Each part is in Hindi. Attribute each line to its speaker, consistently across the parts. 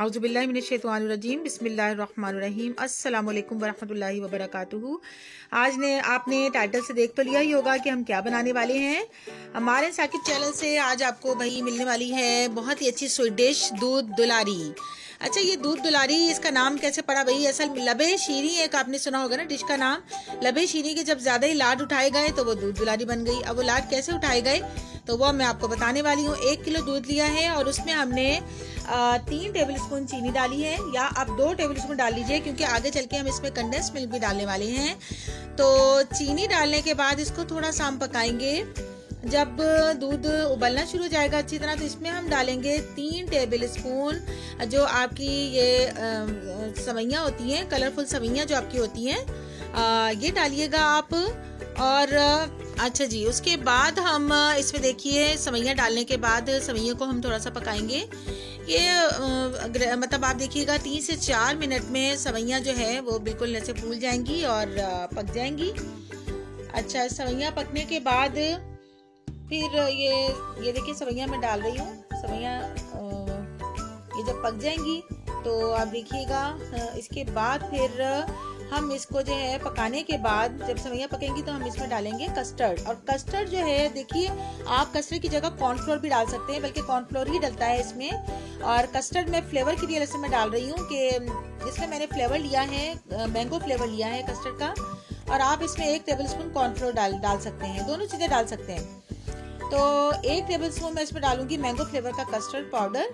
Speaker 1: औज़ुबिल्लाहि मिनश्शैतानिर्रजीम बिस्मिल्लाहिर्रहमानिर्रहीम अस्सलाम वालेकुम वरहमतुल्लाहि वबरकातुहू। आपने टाइटल से देख तो लिया ही होगा कि हम क्या बनाने वाले हैं। हमारे साकिब चैनल से आज आपको भाई मिलने वाली है बहुत ही अच्छी स्वीट डिश दूध दुलारी। अच्छा, ये दूध दुलारी इसका नाम कैसे पड़ा भाई? असल लबे शीरी एक आपने सुना होगा ना डिश का नाम। लबे शीरी के जब ज़्यादा ही लाड उठाए गए तो वो दूध दुलारी बन गई। अब वो लाड कैसे उठाए गए तो वो मैं आपको बताने वाली हूँ। 1 किलो दूध लिया है और उसमें हमने 3 टेबल स्पून चीनी डाली है, या आप 2 टेबल स्पून डाल लीजिए क्योंकि आगे चल के हम इसमें कंडेंस मिल्क भी डालने वाले हैं। तो चीनी डालने के बाद इसको थोड़ा सा हम पकाएंगे। जब दूध उबलना शुरू हो जाएगा अच्छी तरह तो इसमें हम डालेंगे 3 टेबल स्पून जो आपकी ये सवैयाँ होती हैं, कलरफुल सवैयाँ जो आपकी होती हैं, ये डालिएगा आप। और अच्छा जी, उसके बाद हम इसमें देखिए सवैयाँ डालने के बाद सवैयों को हम थोड़ा सा पकाएंगे। ये मतलब आप देखिएगा 3 से 4 मिनट में सवैयाँ जो है वो बिल्कुल ऐसे फूल जाएंगी और पक जाएंगी। अच्छा, सवैयाँ पकने के बाद फिर ये देखिए सवैयाँ मैं डाल रही हूँ। सवैयाँ ये जब पक जाएंगी तो आप देखिएगा इसके बाद फिर हम इसको जो है पकाने के बाद जब सवैयाँ पकेंगी तो हम इसमें डालेंगे कस्टर्ड। और कस्टर्ड जो है देखिए आप कस्टर्ड की जगह कॉर्नफ्लोर भी डाल सकते हैं, बल्कि कॉर्नफ्लोर ही डलता है इसमें। और कस्टर्ड में फ्लेवर की वजह से मैं डाल रही हूँ कि इसमें मैंने फ्लेवर लिया है, मैंगो फ्लेवर लिया है कस्टर्ड का। और आप इसमें 1 टेबल स्पून कॉर्नफ्लोर डाल सकते हैं, दोनों चीजें डाल सकते हैं। तो 1 टेबल स्पून मैं इसमें डालूंगी मैंगो फ्लेवर का कस्टर्ड पाउडर।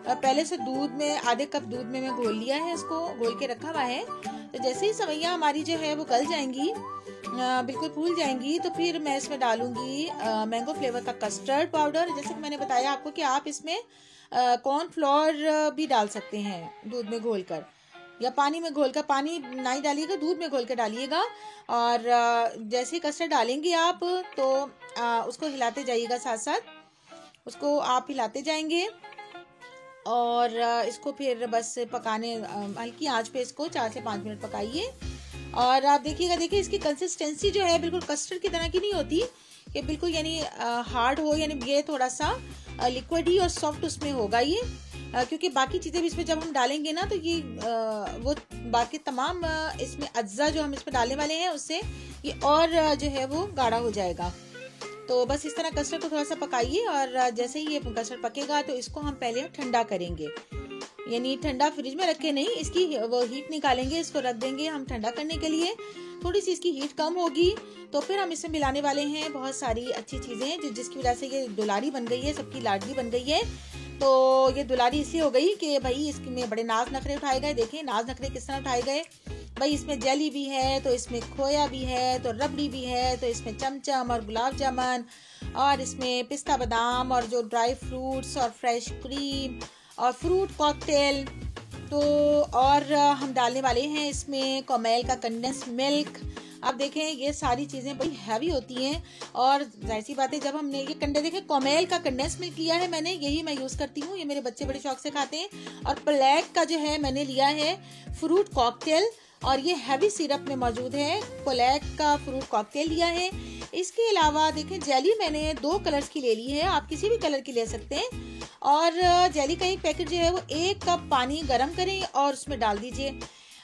Speaker 1: पहले से दूध में आधे कप दूध में मैं घोल लिया है, इसको घोल के रखा हुआ है। तो जैसे ही सवैयाँ हमारी जो है वो गल जाएंगी, बिल्कुल फूल जाएंगी, तो फिर मैं इसमें डालूंगी मैंगो फ्लेवर का कस्टर्ड पाउडर। जैसे कि मैंने बताया आपको कि आप इसमें कॉर्नफ्लोर भी डाल सकते हैं दूध में घोलकर, या पानी में घोलकर। पानी नहीं डालिएगा, दूध में घोल कर डालिएगा। और जैसे ही कस्टर्ड डालेंगे आप तो उसको हिलाते जाइएगा, साथ साथ उसको आप हिलाते जाएंगे। और इसको फिर बस पकाने हल्की आंच पे इसको 4 से 5 मिनट पकाइए। और आप देखिएगा, देखिए इसकी कंसिस्टेंसी जो है बिल्कुल कस्टर्ड की तरह की नहीं होती कि बिल्कुल यानी हार्ड हो, यानी ये थोड़ा सा लिक्विड ही और सॉफ्ट उसमें होगा ये। क्योंकि बाकी चीज़ें भी इसमें जब हम डालेंगे ना तो ये वो बाकी तमाम इसमें अज्जा जो हम इसमें डालने वाले हैं उससे ये और जो है वो गाढ़ा हो जाएगा। तो बस इस तरह कस्टर्ड को थोड़ा सा पकाइए। और जैसे ही ये कस्टर्ड पकेगा तो इसको हम पहले ठंडा करेंगे, यानी ठंडा फ्रिज में रखे नहीं, इसकी वो हीट निकालेंगे, इसको रख देंगे हम ठंडा करने के लिए। थोड़ी सी इसकी हीट कम होगी तो फिर हम इसमें मिलाने वाले हैं बहुत सारी अच्छी चीज़ें जिसकी वजह से ये दुलारी बन गई है, सबकी लाडली बन गई है। तो ये दुलारी इसलिए हो गई कि भाई इसमें बड़े नाज नखरे उठाए गए। देखिए नाज नखरे किस तरह उठाए गए भाई। इसमें जेली भी है, तो इसमें खोया भी है, तो रबड़ी भी है, तो इसमें चमचम और गुलाब जामुन, और इसमें पिस्ता बादाम और जो ड्राई फ्रूट्स और फ्रेश क्रीम और फ्रूट कॉकटेल। तो और हम डालने वाले हैं इसमें कोमेल का कंडेंस मिल्क। अब देखें ये सारी चीज़ें बड़ी हैवी होती हैं और जाहिर सी बात है जब हमने ये देखें कोमेल का कंडेंस मिल्क लिया है मैंने, यही मैं यूज़ करती हूँ, ये मेरे बच्चे बड़े शौक से खाते हैं। और ब्लैक का जो है मैंने लिया है फ्रूट कॉकटेल, और ये हैवी सिरप में मौजूद है, ब्लैक का फ्रूट कॉकटेल लिया है। इसके अलावा देखें जेली मैंने 2 कलर्स की ले ली है, आप किसी भी कलर की ले सकते हैं। और जेली का एक पैकेट जो है वो 1 कप पानी गर्म करें और उसमें डाल दीजिए।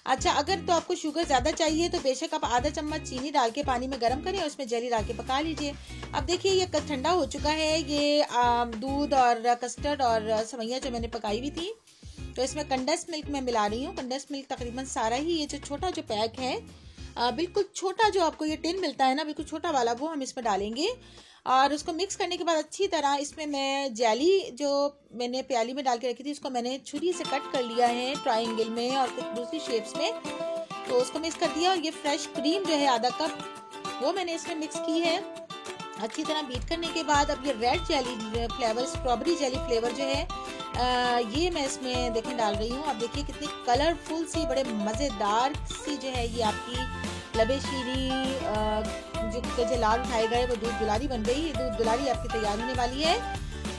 Speaker 1: अच्छा, अगर तो आपको शुगर ज़्यादा चाहिए तो बेशक आप आधा चम्मच चीनी डाल के पानी में गर्म करें और उसमें जेली डाल के पका लीजिए। अब देखिए ये ठंडा हो चुका है, ये दूध और कस्टर्ड और सवैयाँ जो मैंने पकाई हुई थी। तो इसमें कंडेंस मिल्क मैं मिला रही हूँ। कंडेंस मिल्क तकरीबन सारा ही, ये जो छोटा जो पैक है बिल्कुल छोटा जो आपको ये टिन मिलता है ना बिल्कुल छोटा वाला, वो हम इसमें डालेंगे। और उसको मिक्स करने के बाद अच्छी तरह इसमें मैं जेली जो मैंने प्याली में डाल के रखी थी उसको मैंने छुरी से कट कर लिया है ट्रायंगल में और कुछ दूसरी शेप्स में, तो उसको मिक्स कर दिया। और ये फ्रेश क्रीम जो है आधा कप वो मैंने इसमें मिक्स की है अच्छी तरह बीट करने के बाद। अब ये red jelly flavour, strawberry jelly flavour जो है ये मैं इसमें देखें डाल रही हूँ। आप देखिए कितनी कलरफुल सी, बड़े मज़ेदार सी जो है ये आपकी लबे शीरी जो लाल उठाए गए वो दूध दुलारी बन गई। दूध दुलारी आपकी तैयार होने वाली है।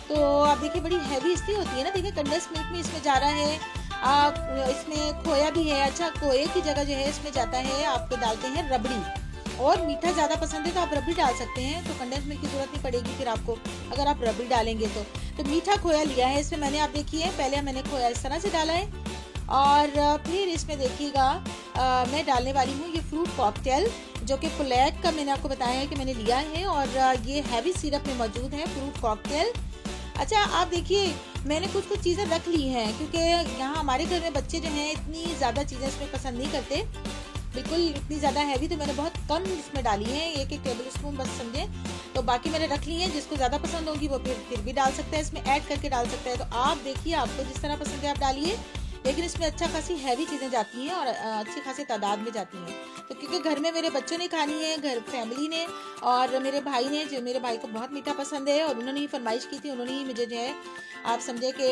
Speaker 1: तो आप देखिए बड़ी हैवी इसलिए होती है ना, देखिए कंडेंस मिल्क में इसमें जा रहा है, इसमें खोया भी है। अच्छा, खोए की जगह जो है इसमें जाता है, आपको डालते हैं रबड़ी। और मीठा ज़्यादा पसंद है तो आप रबड़ी डाल सकते हैं, तो कंडेंस मिल्क की जरूरत नहीं पड़ेगी फिर आपको अगर आप रबड़ी डालेंगे तो मीठा खोया लिया है इसमें मैंने, आप देखिए पहले मैंने खोया इस तरह से डाला है और फिर इसमें देखिएगा मैं डालने वाली हूँ ये फ्रूट कॉकटेल जो कि फ्लैग का मैंने आपको बताया है कि मैंने लिया है और ये हैवी सिरप में मौजूद है फ्रूट कॉकटेल। अच्छा आप देखिए मैंने कुछ चीज़ें रख ली हैं क्योंकि यहाँ हमारे घर में बच्चे जो हैं इतनी ज़्यादा चीज़ें इसमें पसंद नहीं करते, बिल्कुल इतनी ज़्यादा हैवी, तो मैंने बहुत कम इसमें डाली है, एक टेबल स्पून बस समझे, तो बाकी मैंने रख ली है। जिसको ज़्यादा पसंद होगी वो फिर भी डाल सकता है, इसमें ऐड करके डाल सकता है। तो आप देखिए आपको जिस तरह पसंद है आप डालिए, लेकिन इसमें अच्छा खासी हैवी चीज़ें जाती हैं और अच्छी खासी तादाद में जाती हैं। तो क्योंकि घर में मेरे बच्चों ने खानी है, घर फैमिली ने और मेरे भाई ने, जो मेरे भाई को बहुत मीठा पसंद है और उन्होंने ही फरमाइश की थी, उन्होंने ही मुझे जो है आप समझे कि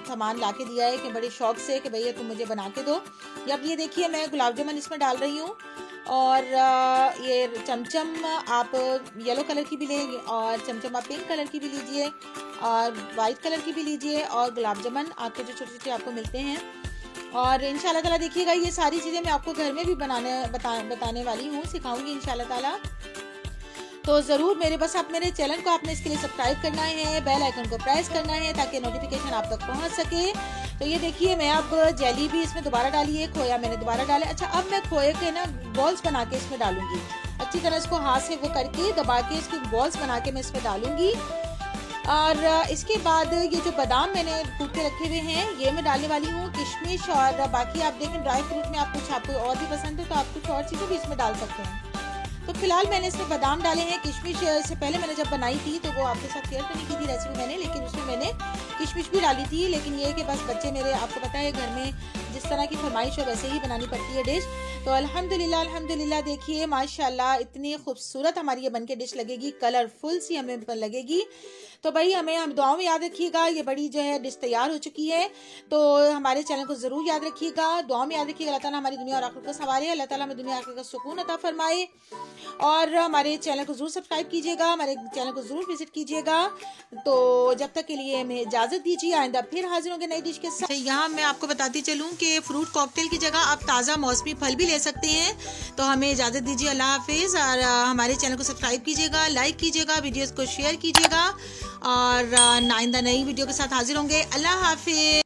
Speaker 1: सामान ला के दिया है कि बड़े शौक से कि भैया तुम मुझे बना के दो। अब ये देखिए मैं गुलाब जामुन इसमें डाल रही हूँ और ये चमचम आप येलो कलर की भी लेंगे और चमचम आप पिंक कलर की भी लीजिए और वाइट कलर की भी लीजिए और गुलाब जामुन आपको जो छोटे छोटे आपको मिलते हैं। और इंशाल्लाह ताला देखिएगा ये सारी चीज़ें मैं आपको घर में भी बताने वाली हूँ, सिखाऊंगी इंशाल्लाह ताला। तो ज़रूर मेरे चैनल को आपने इसके लिए सब्सक्राइब करना है, बेल आइकन को प्रेस करना है ताकि नोटिफिकेशन आप तक पहुंच सके। तो ये देखिए मैं अब जेली भी इसमें दोबारा डाली है, खोया मैंने दोबारा डाला। अच्छा अब मैं खोए के ना बॉल्स बना के इसमें डालूंगी, अच्छी तरह इसको हाथ से वो करके दबा के इसकी बॉल्स बना के मैं इसमें डालूंगी। और इसके बाद ये जो बादाम मैंने कूट के रखे हुए हैं ये मैं डालने वाली हूँ, किशमिश और बाकी आप देखें ड्राई फ्रूट में आप कुछ आपको और भी पसंद है तो आप कुछ और चीज़ें भी इसमें डाल सकते हैं। तो फिलहाल मैंने इसमें बादाम डाले हैं, किशमिश से पहले मैंने जब बनाई थी तो वो आपके साथ शेयर तो नहीं की थी रेसिपी मैंने, लेकिन उसमें मैंने किशमिश भी डाली थी। लेकिन ये कि बस बच्चे मेरे, आपको पता है घर में जिस तरह की फरमाइश हो वैसे ही बनानी पड़ती है डिश। तो अल्हम्दुलिल्लाह देखिए माशाल्लाह इतनी खूबसूरत हमारी ये बनके डिश लगेगी, कलरफुल सी हमें लगेगी। तो भाई हम दुआओं में याद रखिएगा, ये बड़ी जो है डिश तैयार हो चुकी है। तो हमारे चैनल को ज़रूर याद रखिएगा, दुआओं में याद रखिएगा। अल्लाह ताला हमारी दुनिया और आखिरत को संवारे, अल्लाह ताला हमें दुनिया आखिरत का सुकून अता फरमाए। और हमारे चैनल को ज़रूर सब्सक्राइब कीजिएगा, हमारे चैनल को ज़रूर विजिट कीजिएगा। तो जब तक के लिए हमें इजाज़त दीजिए, आइंदा फिर हाजिर होंगे नई डिश के साथ। यहाँ मैं आपको बताती चलूँ कि फ्रूट कॉकटेल की जगह आप ताज़ा मौसमी फल भी ले सकते हैं। तो हमें इजाज़त दीजिए, अल्लाह हाफिज़। और हमारे चैनल को सब्सक्राइब कीजिएगा, लाइक कीजिएगा, वीडियोज़ को शेयर कीजिएगा और आइंदा नई वीडियो के साथ हाजिर होंगे। अल्लाह हाफिज़।